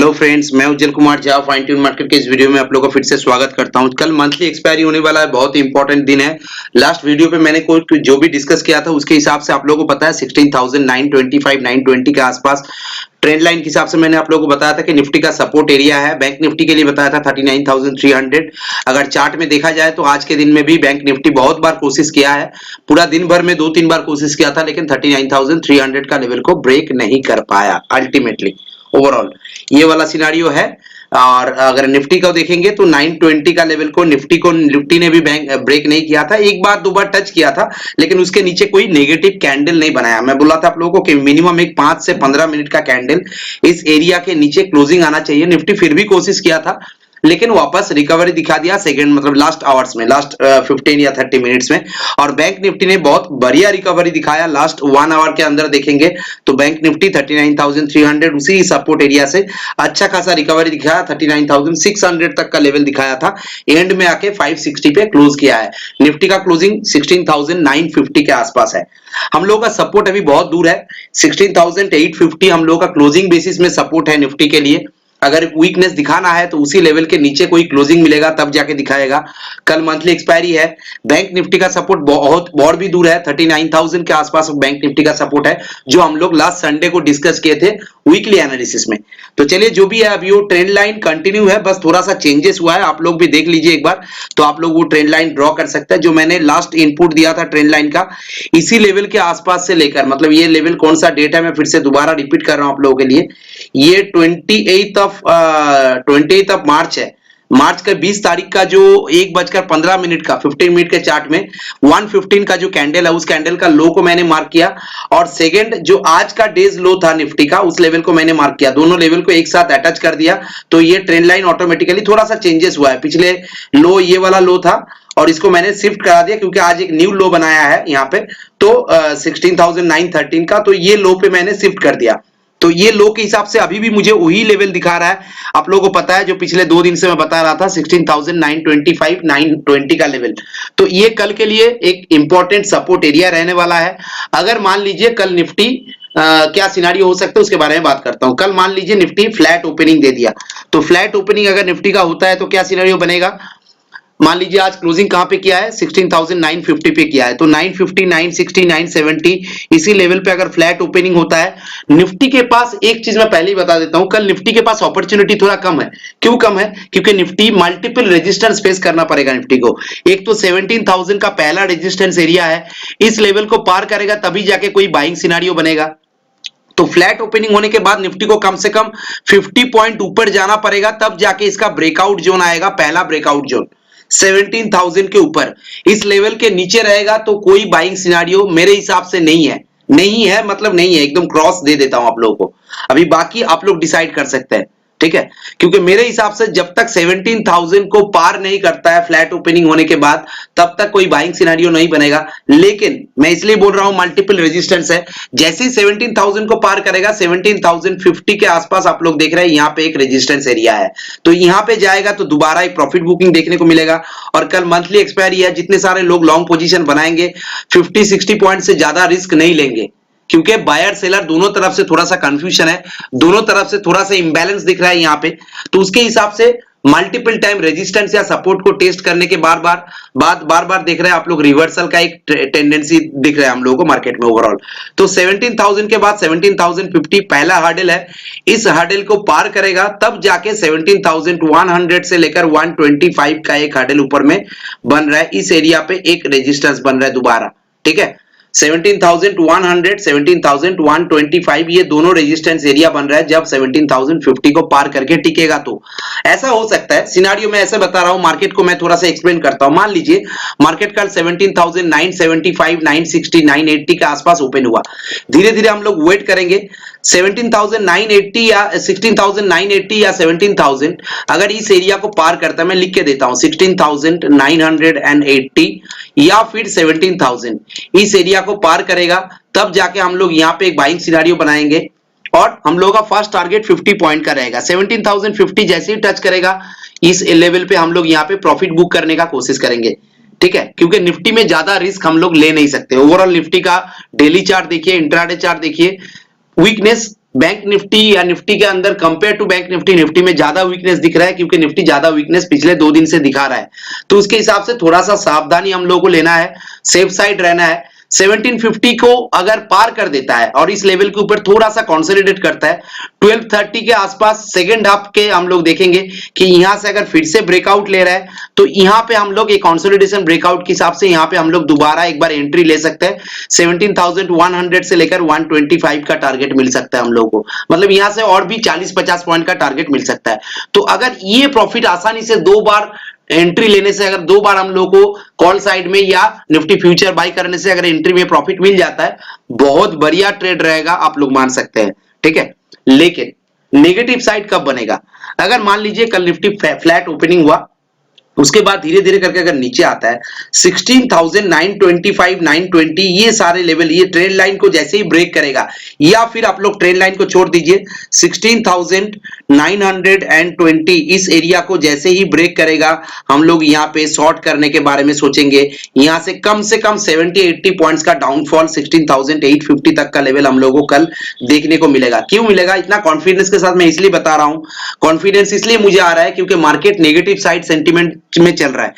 Hello friends, मैं Ujjwal Kumar Jha fine tune market के इस वीडियो में आप लोगों का फिर से स्वागत करता हूं। कल मंथली एक्सपायरी होने वाला है, बहुत ही इंपॉर्टेंट दिन है। लास्ट वीडियो पे मैंने कोई जो भी डिस्कस किया था उसके हिसाब से आप लोगों को पता है 16,925 920 के आसपास ट्रेंड लाइन के हिसाब से मैंने आप लोगों को बताया था कि निफ्टी का सपोर्ट एरिया है। बैंक निफ्टी के लिए बताया था 39,300। अगर चार्ट में देखा जाए तो आज के दिन में भी बैंक निफ्टी बहुत बार कोशिश किया है, पूरा दिन भर में 2-3 बार कोशिश किया था, लेकिन 39,300 का लेवल को ब्रेक नहीं कर पाया अल्टीमेटली। ओवरऑल ये वाला सिनारियो है। और अगर निफ्टी को देखेंगे तो 920 का लेवल को निफ्टी ने भी बैंक ब्रेक नहीं किया था, एक बार दो बार टच किया था, लेकिन उसके नीचे कोई नेगेटिव कैंडल नहीं बनाया। मैं बोला था आप लोगों को कि मिनिमम एक 5 से 15 मिनट का कैंडल इस एरिया के नीचे क्लोजिंग आना चाहिए। निफ्टी फिर भी कोशिश किया था, लेकिन वापस रिकवरी दिखा दिया सेकंड मतलब लास्ट आवर्स में, लास्ट 15 या 30 मिनट्स में। और बैंक निफ्टी ने बहुत बढ़िया रिकवरी दिखाया। लास्ट 1 आवर के अंदर देखेंगे तो बैंक निफ्टी 39,300 उसी सपोर्ट एरिया से अच्छा खासा रिकवरी दिखाया। 39,600 तक का लेवल दिखाया था, एंड में आके 560 पे क्लोज किया है। निफ्टी का क्लोजिंग 16,950 के आसपास है। हम लोगों का सपोर्ट अभी बहुत दूर है, 16,850 हम लोगों का क्लोजिंग बेसिस में सपोर्ट है निफ्टी के लिए। अगर वीकनेस दिखाना है तो उसी लेवल के नीचे कोई क्लोजिंग मिलेगा तब जाके दिखाएगा। कल मंथली एक्सपायरी है। बैंक निफ्टी का सपोर्ट बहुत भी दूर है, 39,000 के आसपास बैंक निफ्टी का सपोर्ट है, जो हम लोग लास्ट संडे को डिस्कस किए थे वीकली एनालिसिस में। तो चलिए जो भी है, अभी वो ट्रेंड लाइन कंटिन्यू है, बस थोड़ा सा चेंजेस हुआ है। आप लोग भी देख लीजिए एक बार, तो आप लोग वो ट्रेंड लाइन ड्रॉ कर सकते हैं जो मैंने लास्ट इनपुट दिया था ट्रेंड लाइन का। इसी लेवल के आसपास से लेकर, मतलब ये लेवल कौन सा डेट है मैं फिर से दोबारा रिपीट कर रहा हूं आप लोगों के लिए। ये 28 ऑफ मार्च है। मार्च का 20 तारीख का जो 1:15 का 15 मिनट के चार्ट में 115 का जो कैंडल है, उस कैंडल का लो को मैंने मार्क किया, और सेकंड जो आज का डेज लो था निफ्टी का, उस लेवल को मैंने मार्क किया। दोनों लेवल को एक साथ अटैच कर दिया, तो ये ट्रेंड लाइन ऑटोमेटिकली थोड़ा सा चेंजेस हुआ है। पिछले लो ये वाला लो था और इसको मैंने शिफ्ट करा दिया क्योंकि आज एक न्यू लो बनाया है यहाँ पे, तो 16,913 का, तो ये लो पे मैंने शिफ्ट कर दिया। तो ये लो के हिसाब से अभी भी मुझे वही लेवल दिखा रहा है। आप लोगों को पता है जो पिछले 2 दिन से मैं बता रहा था 16,925 920 का लेवल, तो ये कल के लिए एक इंपॉर्टेंट सपोर्ट एरिया रहने वाला है। अगर मान लीजिए कल निफ्टी क्या सिनारियो हो सकता है उसके बारे में बात करता हूं। कल मान लीजिए निफ्टी फ्लैट ओपनिंग दे दिया, तो फ्लैट ओपनिंग अगर निफ्टी का होता है तो क्या सिनारियो बनेगा। मान लीजिए आज क्लोजिंग कहां पे किया है, 16,950 पे किया है, तो 950 960 970 इसी लेवल पे अगर फ्लैट ओपनिंग होता है। निफ्टी के पास एक चीज मैं पहले ही बता देता हूं, कल निफ्टी के पास अपॉर्चुनिटी थोड़ा कम है। क्यों कम है? क्योंकि निफ्टी मल्टीपल रेजिस्टेंस फेस करना पड़ेगा निफ्टी को। एक तो 17,000 का पहला रेजिस्टेंस एरिया है, इस लेवल को पार करेगा तभी जाके कोई बाइंग सिनारियो बनेगा। तो फ्लैट ओपनिंग होने के बाद निफ्टी को कम से कम 50 पॉइंट ऊपर जाना पड़ेगा, तब जाके इसका ब्रेकआउट जोन आएगा, पहला ब्रेकआउट जोन 17,000 के ऊपर। इस लेवल के नीचे रहेगा तो कोई बाइंग सिनारियो मेरे हिसाब से नहीं है। नहीं है मतलब नहीं है, एकदम क्रॉस दे देता हूं आप लोगों को। अभी बाकी आप लोग डिसाइड कर सकते हैं, ठीक है। क्योंकि मेरे हिसाब से जब तक 17,000 को पार नहीं करता है फ्लैट ओपनिंग होने के बाद, तब तक कोई बाइंग सिनेरियो नहीं बनेगा। लेकिन मैं इसलिए बोल रहा हूं मल्टीपल रेजिस्टेंस है, जैसे ही 17,000 को पार करेगा 17,050 के आसपास आप लोग देख रहे हैं यहां पे एक रेजिस्टेंस एरिया है, तो यहां पे जाएगा तो दोबारा एक प्रॉफिट बुकिंग देखने को मिलेगा। और कल मंथली एक्सपायरी है, जितने सारे लोग लॉन्ग पोजीशन बनाएंगे 50-60 पॉइंट से ज्यादा रिस्क नहीं लेंगे, क्योंकि बायर सेलर दोनों तरफ से थोड़ा सा कंफ्यूजन है, दोनों तरफ से थोड़ा सा इंबैलेंस दिख रहा है यहाँ पे। तो उसके हिसाब से मल्टीपल टाइम रेजिस्टेंस या सपोर्ट को टेस्ट करने के बार बार देख रहे हैं आप लोग रिवर्सल का एक टेंडेंसी दिख रहा है हम लोगों को मार्केट में ओवरऑल। तो 17,000 के बाद 17,050 पहला हर्डल है, इस हर्डल को पार करेगा तब जाके 17,100 से लेकर 125 का एक हर्डल ऊपर में बन रहा है। इस एरिया पे एक रेजिस्टेंस बन रहा है दोबारा, ठीक है। 17,100 17,125 ये दोनों रेजिस्टेंस एरिया बन रहा है जब 17,050 को पार करके टिकेगा। तो ऐसा हो सकता है सिनारियो में, ऐसे बता रहा हूं। मार्केट को मैं थोड़ा सा एक्सप्लेन करता हूं। मान लीजिए मार्केट कल 17,975 960 980 के आसपास ओपन हुआ, धीरे धीरे हम लोग वेट करेंगे 17,980 या 16,980 या 17,000 अगर इस एरिया को पार करता है, मैं लिख के देता हूं 16,980 या फिर 17,000 इस एरिया को पार करेगा, तब जाके हम लोग यहाँ पे एक बाइंग सिनारियो बनाएंगे। और हम लोग का फर्स्ट टारगेट 50 पॉइंट का रहेगा। 17,050 जैसे ही टच करेगा इस लेवल पे हम लोग यहाँ पे प्रॉफिट बुक करने का कोशिश करेंगे, ठीक है। क्योंकि निफ्टी में ज्यादा रिस्क हम लोग ले नहीं सकते। ओवरऑल निफ्टी का डेली चार्ट देखिए, इंट्राडे चार्ट देखिए, वीकनेस बैंक निफ्टी या निफ्टी के अंदर compare to bank Nifty, Nifty में ज्यादा वीकनेस दिख रहा है क्योंकि निफ्टी ज्यादा वीकनेस पिछले 2 दिन से दिखा रहा है। तो उसके हिसाब से थोड़ा सा सावधानी हम लोगों को लेना है, सेफ साइड रहना है। 1750 को अगर पार कर देता है और इस लेवल के ऊपर थोड़ा सा कंसोलिडेट करता है 1230 के आसपास, सेकेंड हाफ के हम लोग देखेंगे कि यहां से अगर फिर से ब्रेकआउट ले रहा है तो यहां पे हम लोग एक कंसोलिडेशन ब्रेकआउट के हिसाब से यहां पे हम लोग दोबारा एक बार एंट्री ले सकते हैं। 17,100 से लेकर 125 का टारगेट मिल सकता है हम लोग को, मतलब यहां से और भी 40-50 पॉइंट का टारगेट मिल सकता है। तो अगर ये प्रॉफिट आसानी से 2 बार एंट्री लेने से, अगर 2 बार हम लोग को कॉल साइड में या निफ्टी फ्यूचर बाय करने से अगर एंट्री में प्रॉफिट मिल जाता है, बहुत बढ़िया ट्रेड रहेगा, आप लोग मान सकते हैं, ठीक है। लेकिन नेगेटिव साइड कब बनेगा? अगर मान लीजिए कल निफ्टी फ्लैट ओपनिंग हुआ, उसके बाद धीरे धीरे करके अगर नीचे आता है 16,925 920 ये सारे लेवल, ये ट्रेंड लाइन को जैसे ही ब्रेक करेगा, या फिर आप लोग ट्रेंड लाइन को छोड़ दीजिए, 16,920 इस एरिया को जैसे ही ब्रेक करेगा हम लोग यहाँ पे शॉर्ट करने के बारे में सोचेंगे। यहाँ से कम 70-80 पॉइंट्स का डाउनफॉल 16,850 तक का लेवल हम लोगों को कल देखने को मिलेगा। क्यों मिलेगा इतना कॉन्फिडेंस के साथ? मैं इसलिए बता रहा हूं, कॉन्फिडेंस इसलिए मुझे आ रहा है क्योंकि मार्केट नेगेटिव साइड सेंटीमेंट में चल रहा है।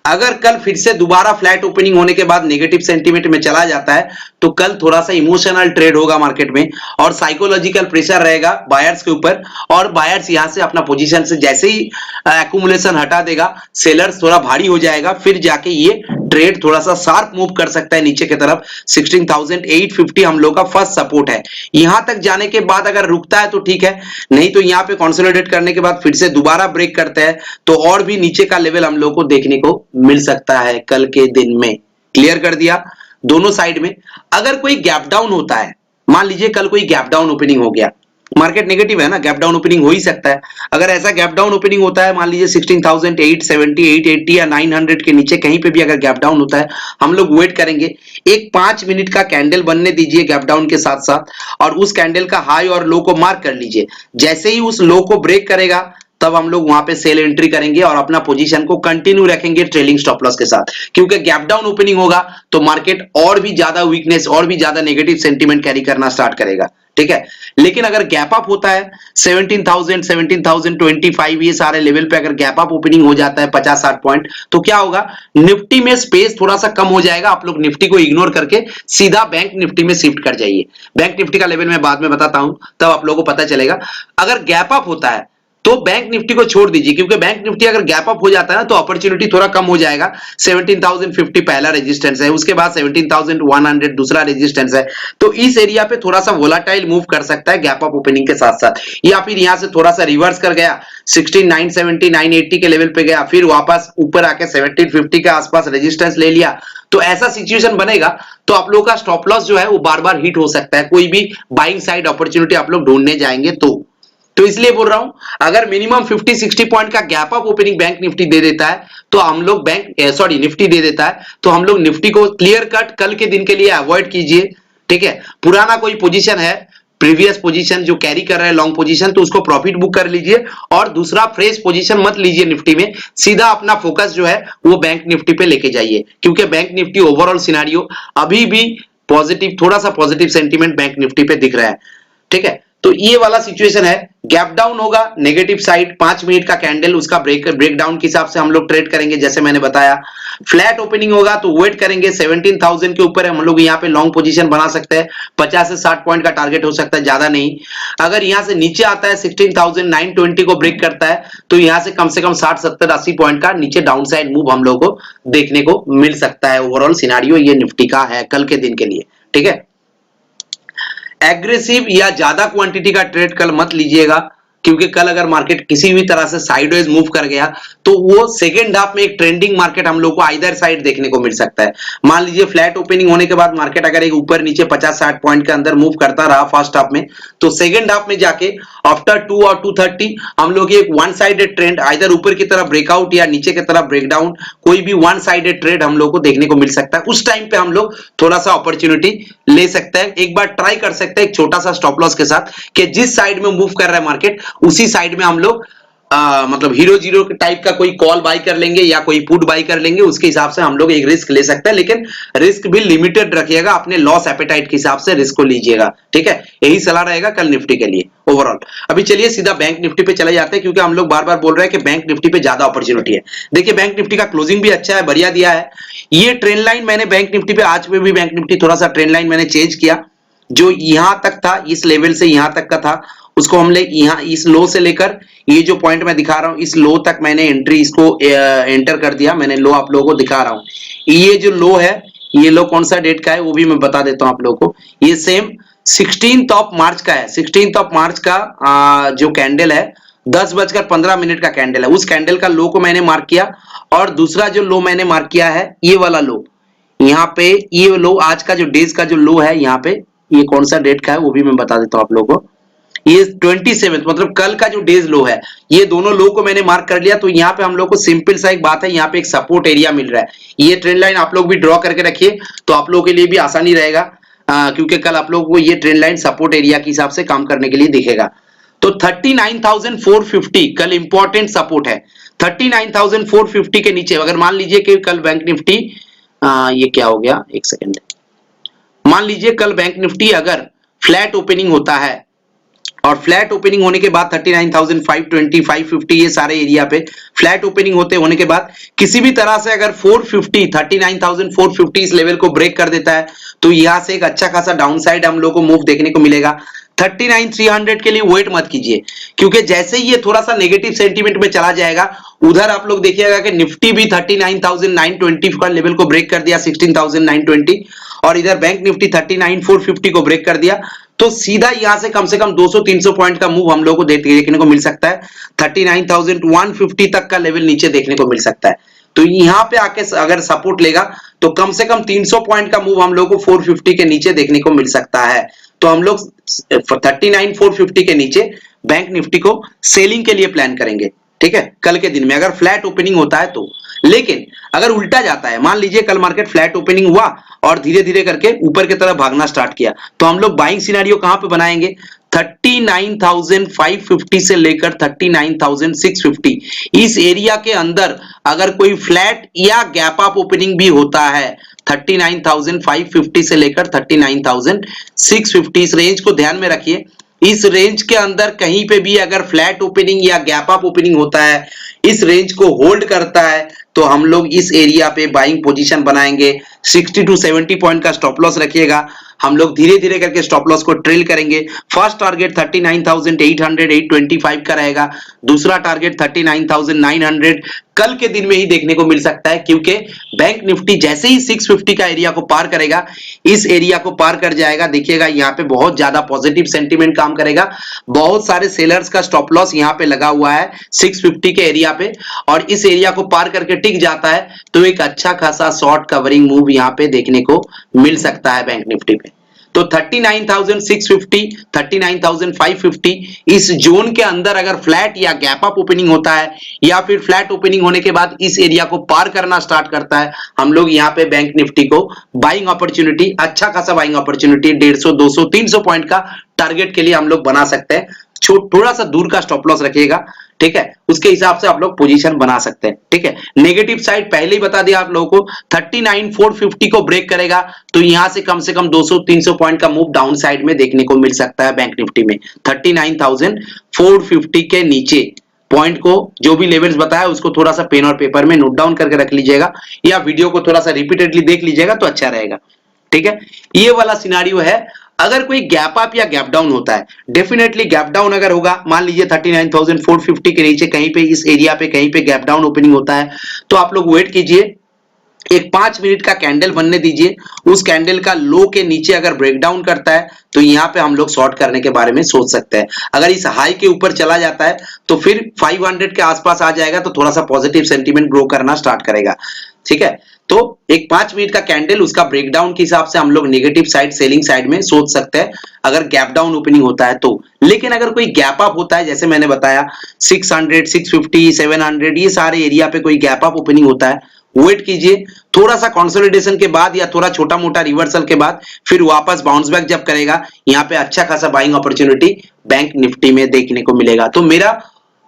अगर कल फिर से दोबारा फ्लैट ओपनिंग होने के बाद नेगेटिव सेंटीमेंट में चला जाता है तो कल थोड़ा सा इमोशनल ट्रेड होगा मार्केट में और साइकोलॉजिकल प्रेशर रहेगा बायर्स के ऊपर, और बायर्स यहां से अपना पोजीशन से जैसे ही एक्यूमुलेशन हटा देगा, सेलर्स थोड़ा भारी हो जाएगा, फिर जाके ये ट्रेड थोड़ा सा शार्प मूव कर सकता है नीचे की तरफ। 16,850 हम लोग का फर्स्ट सपोर्ट है। यहां तक जाने के बाद अगर रुकता है तो ठीक है, नहीं तो यहां पे कंसोलिडेट करने के बाद फिर से दोबारा ब्रेक करता है तो और भी नीचे का लेवल हम लोग को देखने को मिल सकता है कल के दिन में। क्लियर कर दिया दोनों साइड में। अगर कोई गैप डाउन होता है, मान लीजिए कल कोई गैप डाउन ओपनिंग हो गया, मार्केट नेगेटिव है ना, गैप डाउन ओपनिंग हो ही सकता है। अगर ऐसा गैप डाउन ओपनिंग होता है, मान लीजिए 16,870 880 या 900 के नीचे कहीं पे भी अगर गैप डाउन होता है, हम लोग वेट करेंगे, एक 5 मिनट का कैंडल बनने दीजिए गैप डाउन के साथ साथ, और उस कैंडल का हाई और लो को मार्क कर लीजिए। जैसे ही उस लो को ब्रेक करेगा तब हम लोग वहां पे सेल एंट्री करेंगे और अपना पोजीशन को कंटिन्यू रखेंगे ट्रेलिंग स्टॉप लॉस के साथ, क्योंकि गैप डाउन ओपनिंग होगा तो मार्केट और भी ज्यादा वीकनेस और भी ज्यादा नेगेटिव सेंटीमेंट कैरी करना स्टार्ट करेगा, ठीक है। लेकिन अगर गैप अप होता है 17,000 17,025 ये सारे लेवल पे अगर गैप अप ओपनिंग हो जाता है 50-60 पॉइंट, तो क्या होगा, निफ्टी में स्पेस थोड़ा सा कम हो जाएगा। आप लोग निफ्टी को इग्नोर करके सीधा बैंक निफ्टी में शिफ्ट कर जाइए। बैंक निफ्टी का लेवल मैं बाद में बताता हूं, तब आप लोगों को पता चलेगा। अगर गैप अप होता है तो बैंक निफ्टी को छोड़ दीजिए, क्योंकि बैंक निफ्टी अगर गैप अप हो जाता है ना तो अपॉर्चुनिटी थोड़ा कम हो जाएगा। 17,050 पहला रेजिस्टेंस है, उसके बाद 17,100 दूसरा रेजिस्टेंस है, तो इस एरिया पे थोड़ा सा वोलाटाइल मूव कर सकता है गैप अप ओपनिंग के साथ साथ, या फिर यहां से थोड़ा सा रिवर्स कर गया 16,970 980 के लेवल पे गया, फिर वापस ऊपर आके 1750 के आसपास रेजिस्टेंस ले लिया, तो ऐसा सिचुएशन बनेगा तो आप लोगों का स्टॉप लॉस जो है वो बार बार हिट हो सकता है, कोई भी बाइंग साइड अपॉर्चुनिटी आप लोग ढूंढने जाएंगे तो इसलिए बोल रहा हूं, अगर मिनिमम 50-60 पॉइंट का gap up opening bank Nifty दे देता है तो हम लोग निफ्टी दे देता है तो हम लोग निफ्टी को क्लियर कट कल के दिन के लिए अवॉइड कीजिए, ठीक है। पुराना कोई पोजीशन है, प्रीवियस पोजीशन जो कैरी कर रहा है लॉन्ग पोजीशन, तो उसको प्रॉफिट बुक कर लीजिए, और दूसरा फ्रेश पोजीशन मत लीजिए निफ्टी में, सीधा अपना फोकस जो है वो बैंक निफ्टी पे लेके जाइए, क्योंकि बैंक निफ्टी ओवरऑल सिनेरियो अभी भी पॉजिटिव, थोड़ा सा पॉजिटिव सेंटीमेंट बैंक निफ्टी पे दिख रहा है, ठीक है। तो ये वाला सिचुएशन है, गैप डाउन होगा नेगेटिव साइड, 5 मिनट का कैंडल, उसका ब्रेकडाउन के हिसाब से हम लोग ट्रेड करेंगे जैसे मैंने बताया। फ्लैट ओपनिंग होगा तो वेट करेंगे 17,000 के ऊपर हम लोग यहाँ पे लॉन्ग पोजीशन बना सकते हैं, 50 से 60 पॉइंट का टारगेट हो सकता है, ज्यादा नहीं। अगर यहाँ से नीचे आता है 16,920 को ब्रेक करता है तो यहाँ से कम 60 70 80 पॉइंट का नीचे डाउन साइड मूव हम लोग को देखने को मिल सकता है। ओवरऑल सिनेरियो ये निफ्टी का है कल के दिन के लिए, ठीक है। एग्रेसिव या ज्यादा क्वांटिटी का ट्रेड कल मत लीजिएगा, क्योंकि कल अगर मार्केट किसी भी तरह से साइडवेज मूव कर गया तो वो सेकेंड हाफ में एक ट्रेंडिंग मार्केट हम लोग को आइदर साइड देखने को मिल सकता है। मान लीजिए फ्लैट ओपनिंग होने के बाद मार्केट अगर एक ऊपर नीचे 50-60 पॉइंट के अंदर मूव करता रहा फर्स्ट हाफ में, तो सेकेंड हाफ में जाके आफ्टर 2 और 230 हम लोग एक वन साइडेड ट्रेंड, आइदर ऊपर की तरफ ब्रेकआउट या नीचे की तरफ ब्रेकडाउन, कोई भी वन साइडेड ट्रेड हम लोग को देखने को मिल सकता है। उस टाइम पे हम लोग थोड़ा सा अपॉर्चुनिटी ले सकते हैं, एक बार ट्राई कर सकते हैं एक छोटा सा स्टॉप लॉस के साथ कि जिस साइड में मूव कर रहा है मार्केट उसी साइड में हम लोग मतलब हीरो जीरो टाइप का कोई कॉल बाय कर लेंगे या कोई पुट बाय कर लेंगे, उसके हिसाब से हम लोग एक रिस्क ले सकते हैं, लेकिन रिस्क भी लिमिटेड रखिएगा, अपने लॉस एपेटाइट के हिसाब से रिस्क को लीजिएगा। ठीक है, यही सलाह रहेगा कल निफ्टी के लिए ओवरऑल। अभी चलिए सीधा बैंक निफ्टी पे चले जाते हैं, क्योंकि हम लोग बार बार बोल रहे हैं कि बैंक निफ्टी पे ज्यादा अपॉर्चुनिटी है। देखिए बैंक निफ्टी का क्लोजिंग भी अच्छा है, बढ़िया दिया है। ये ट्रेंड लाइन मैंने बैंक निफ्टी पे, आज में भी बैंक निफ्टी थोड़ा सा ट्रेंड लाइन मैंने चेंज किया, जो यहां तक था, इस लेवल से यहां तक का था, उसको हमने यहां इस लो से लेकर ये जो पॉइंट मैं दिखा रहा हूं, इस लो तक मैंने एंट्री इसको एंटर कर दिया। मैंने लो आप लोगों को दिखा रहा हूं। ये जो लो है, ये लो कौन सा डेट का है वो भी मैं बता देता हूं आप लोगों को। ये सेम 16th ऑफ मार्च का है। 16th ऑफ मार्च का जो कैंडल है, 10:15 का कैंडल है। उस कैंडल का लो को मैंने मार्क किया, और दूसरा जो लो मैंने मार्क किया है, ये वाला लो, यहाँ पे ये लो आज का जो डेज का जो लो है, यहाँ पे ये कौन सा डेट का है वो भी मैं बता देता हूं आप लोगों को। ये 27 मतलब कल का जो डेज लो है, ये दोनों लो को मैंने मार्क कर लिया। तो यहाँ पे हम लोग को सिंपल सा एक बात है, यहाँ पे एक सपोर्ट एरिया मिल रहा है। ये ट्रेंड लाइन आप लोग भी ड्रॉ करके रखिए, तो आप लोगों के लिए भी आसानी रहेगा, क्योंकि कल आप लोगों को ये ट्रेंड लाइन सपोर्ट एरिया के हिसाब से काम करने के लिए दिखेगा। तो 39,450 कल इंपॉर्टेंट सपोर्ट है। 39,450 के नीचे अगर मान लीजिए कि कल बैंक निफ्टी, ये क्या हो गया, एक सेकेंड, मान लीजिए कल बैंक निफ्टी अगर फ्लैट ओपनिंग होता है, और फ्लैट ओपनिंग होने के बाद 39,520 550 ये सारे एरिया पे फ्लैट ओपनिंग होने के बाद किसी भी तरह से अगर 450 39,450 इस लेवल को ब्रेक कर देता है, तो यहां से एक अच्छा खासा डाउनसाइड हम लोग को मूव देखने को मिलेगा। 39,300 के लिए वेट मत कीजिए, क्योंकि जैसे ही ये थोड़ा सा नेगेटिव सेंटीमेंट में चला जाएगा, उधर आप लोग देखिएगा कि निफ्टी भी 39,920 का लेवल को ब्रेक कर दिया, 16,920, और इधर बैंक निफ्टी 39,450 को ब्रेक कर दिया। तो सीधा यहां से कम 200-300 पॉइंट का मूव हम लोग को देखने को मिल सकता है। 39,150 तक का लेवल नीचे देखने को मिल सकता है। तो यहां पे आके अगर सपोर्ट लेगा, तो कम से कम 300 पॉइंट का मूव हम लोग को 450 के नीचे देखने को मिल सकता है। तो हम लोग 39,450 के नीचे बैंक निफ्टी को सेलिंग के लिए प्लान करेंगे। ठीक है, कल के दिन में अगर फ्लैट ओपनिंग होता है तो। लेकिन अगर उल्टा जाता है, मान लीजिए कल मार्केट फ्लैट ओपनिंग हुआ और धीरे धीरे करके ऊपर की तरफ भागना स्टार्ट किया, तो हम लोग बाइंग सिनेरियो कहां पे बनाएंगे, 39,550 से लेकर 39,650 इस एरिया के अंदर अगर कोई फ्लैट या गैप अप ओपनिंग भी होता है, 39,550 से लेकर 39,650 इस रेंज को ध्यान में रखिए। इस रेंज के अंदर कहीं पे भी अगर फ्लैट ओपनिंग या गैप अप ओपनिंग होता है, इस रेंज को होल्ड करता है, तो हम लोग इस एरिया पे बाइंग पोजीशन बनाएंगे। 60 to 70 पॉइंट का स्टॉप लॉस रखिएगा। हम लोग धीरे धीरे करके स्टॉप लॉस को ट्रेल करेंगे। फर्स्ट टारगेट 39,800 825 का रहेगा, दूसरा टारगेट 39,900 कल के दिन में ही देखने को मिल सकता है, क्योंकि बैंक निफ्टी जैसे ही 650 का एरिया को पार करेगा, इस एरिया को पार कर जाएगा, देखिएगा यहाँ पे बहुत ज्यादा पॉजिटिव सेंटीमेंट काम करेगा। बहुत सारे सेलर्स का स्टॉप लॉस यहाँ पे लगा हुआ है 650 के एरिया पे, और इस एरिया को पार करके टिक जाता है तो एक अच्छा खासा शॉर्ट कवरिंग मूव यहाँ पे देखने को मिल सकता है बैंक निफ्टी पे। तो 39,650 39,550 इस जोन के अंदर अगर फ्लैट या गैप अप ओपनिंग होता है, या फिर फ्लैट ओपनिंग होने के बाद इस एरिया को पार करना स्टार्ट करता है, हम लोग यहाँ पे बैंक निफ्टी को बाइंग अपॉर्चुनिटी, अच्छा खासा बाइंग अपॉर्चुनिटी 150 200 300 पॉइंट का टारगेट के लिए हम लोग बना सकते हैं। थोड़ा सा दूर का स्टॉप लॉस रखिएगा, ठीक है, उसके हिसाब से आप लोग पोजीशन बना सकते हैं। ठीक है, नेगेटिव साइड पहले ही बता दिया आप लोगों को, 39,450 को ब्रेक करेगा तो यहां से कम 200-300 पॉइंट का मूव डाउन साइड में देखने को मिल सकता है बैंक निफ्टी में। 39,450 के नीचे पॉइंट को, जो भी लेवल्स बताया उसको थोड़ा सा पेन और पेपर में नोट डाउन करके रख लीजिएगा, या वीडियो को थोड़ा सा रिपीटेडली देख लीजिएगा तो अच्छा रहेगा। ठीक है, ये वाला सिनारियो है। अगर कोई गैप अप या गैप डाउन होता है, डेफिनेटली गैप डाउन अगर होगा, मान लीजिए 39,450 के नीचे कहीं पे इस एरिया पे कहीं पे गैप डाउन ओपनिंग होता है, तो आप लोग वेट कीजिए, एक 5 मिनट का कैंडल बनने दीजिए। उस कैंडल का लो के नीचे अगर ब्रेकडाउन करता है तो यहाँ पे हम लोग शॉर्ट करने के बारे में सोच सकते हैं। अगर इस हाई के ऊपर चला जाता है तो फिर 500 के आसपास आ जाएगा तो थोड़ा सा पॉजिटिव सेंटीमेंट ग्रो करना स्टार्ट करेगा। ठीक है, तो एक 5 मिनट का कैंडल, उसका ब्रेकडाउन के हिसाब से हम लोग नेगेटिव साइड, सेलिंग साइड में सोच सकते हैं अगर गैप डाउन ओपनिंग होता है तो। लेकिन अगर कोई गैप अप होता है, जैसे मैंने बताया 600 650 700 ये सारे एरिया पे कोई गैप अप ओपनिंग होता है, वेट कीजिए, थोड़ा सा कंसोलिडेशन के बाद या थोड़ा छोटा मोटा रिवर्सल के बाद फिर वापस बाउंस बैक जब करेगा, यहाँ पे अच्छा खासा बाइंग अपॉर्चुनिटी बैंक निफ्टी में देखने को मिलेगा। तो मेरा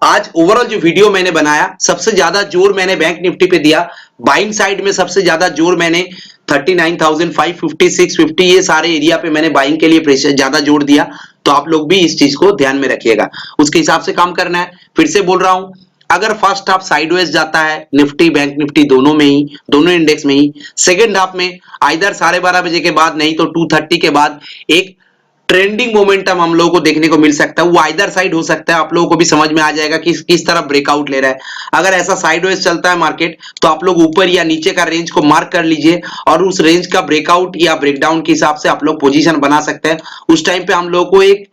आज ओवरऑल जो वीडियो मैंने बनाया, सबसे ज्यादा जोर मैंने बैंक निफ्टी पे दिया। बाइंग साइड में सबसे ज्यादा जोर मैंने 39,550 650 ये सारे एरिया पे मैंने बाइंग के लिए प्रेशर ज्यादा जोर दिया। तो आप लोग भी इस चीज को ध्यान में रखिएगा, उसके हिसाब से काम करना है। फिर से बोल रहा हूं, अगर फर्स्ट हाफ साइडवेज जाता है निफ्टी बैंक निफ्टी दोनों में ही, दोनों इंडेक्स में ही, सेकंड हाफ में आइदर 12:30 बजे के बाद नहीं तो 2:30 के बाद एक ट्रेंडिंग मोमेंटम हम लोगों को देखने को मिल सकता है। वो आइदर साइड हो सकता है, आप लोगों को भी समझ में आ जाएगा कि किस तरह ब्रेकआउट ले रहा है। अगर ऐसा साइडवेज चलता है मार्केट तो आप लोग ऊपर या नीचे का रेंज को मार्क कर लीजिए और उस रेंज का ब्रेकआउट या ब्रेकडाउन के हिसाब से आप लोग पोजीशन बना सकते हैं। उस टाइम पे हम लोग को एक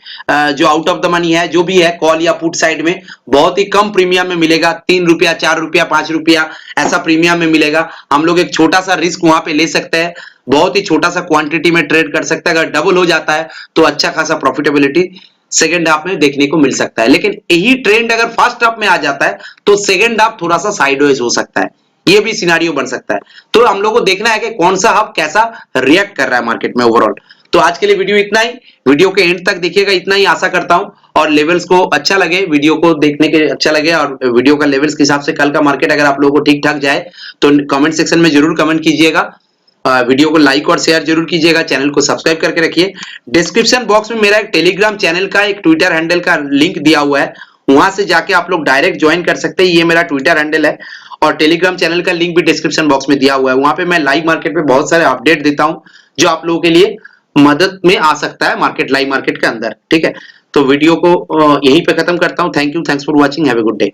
जो आउट ऑफ द मनी है जो भी है कॉल या पुट साइड में बहुत ही कम प्रीमियम में मिलेगा, 3 रुपया 4 रुपया 5 रुपया ऐसा प्रीमियम में मिलेगा। हम लोग एक छोटा सा रिस्क वहां पे ले सकते हैं, बहुत ही छोटा सा क्वांटिटी में ट्रेड कर सकते हैं। अगर डबल हो जाता है तो अच्छा खासा प्रॉफिटेबिलिटी सेकंड हाफ में देखने को मिल सकता है। लेकिन यही ट्रेंड अगर फर्स्ट हाफ में आ जाता है तो सेकंड हाफ थोड़ा सा साइडवेज हो सकता है, ये भी सिनेरियो बन सकता है। तो हम लोग को देखना है कि कौन सा हाफ कैसा रिएक्ट कर रहा है मार्केट में ओवरऑल। तो आज के लिए वीडियो इतना ही, वीडियो के एंड तक देखिएगा, इतना ही आशा करता हूं। और लेवल्स को अच्छा लगे, वीडियो को देखने के अच्छा लगे और वीडियो का लेवल्स के हिसाब से कल का मार्केट अगर आप लोगों को ठीक ठाक जाए तो कमेंट सेक्शन में जरूर कमेंट कीजिएगा। वीडियो को लाइक और शेयर जरूर कीजिएगा, चैनल को सब्सक्राइब करके रखिए। डिस्क्रिप्शन बॉक्स में मेरा एक टेलीग्राम चैनल का एक ट्विटर हैंडल का लिंक दिया हुआ है, वहां से जाके आप लोग डायरेक्ट ज्वाइन कर सकते हैं। ये मेरा ट्विटर हैंडल है और टेलीग्राम चैनल का लिंक भी डिस्क्रिप्शन बॉक्स में दिया हुआ है। वहां पे मैं लाइव मार्केट में बहुत सारे अपडेट देता हूं जो आप लोगों के लिए मदद में आ सकता है मार्केट लाइव मार्केट के अंदर। ठीक है, तो वीडियो को यहीं पे खत्म करता हूं। Thank you, thanks for watching, have a good day.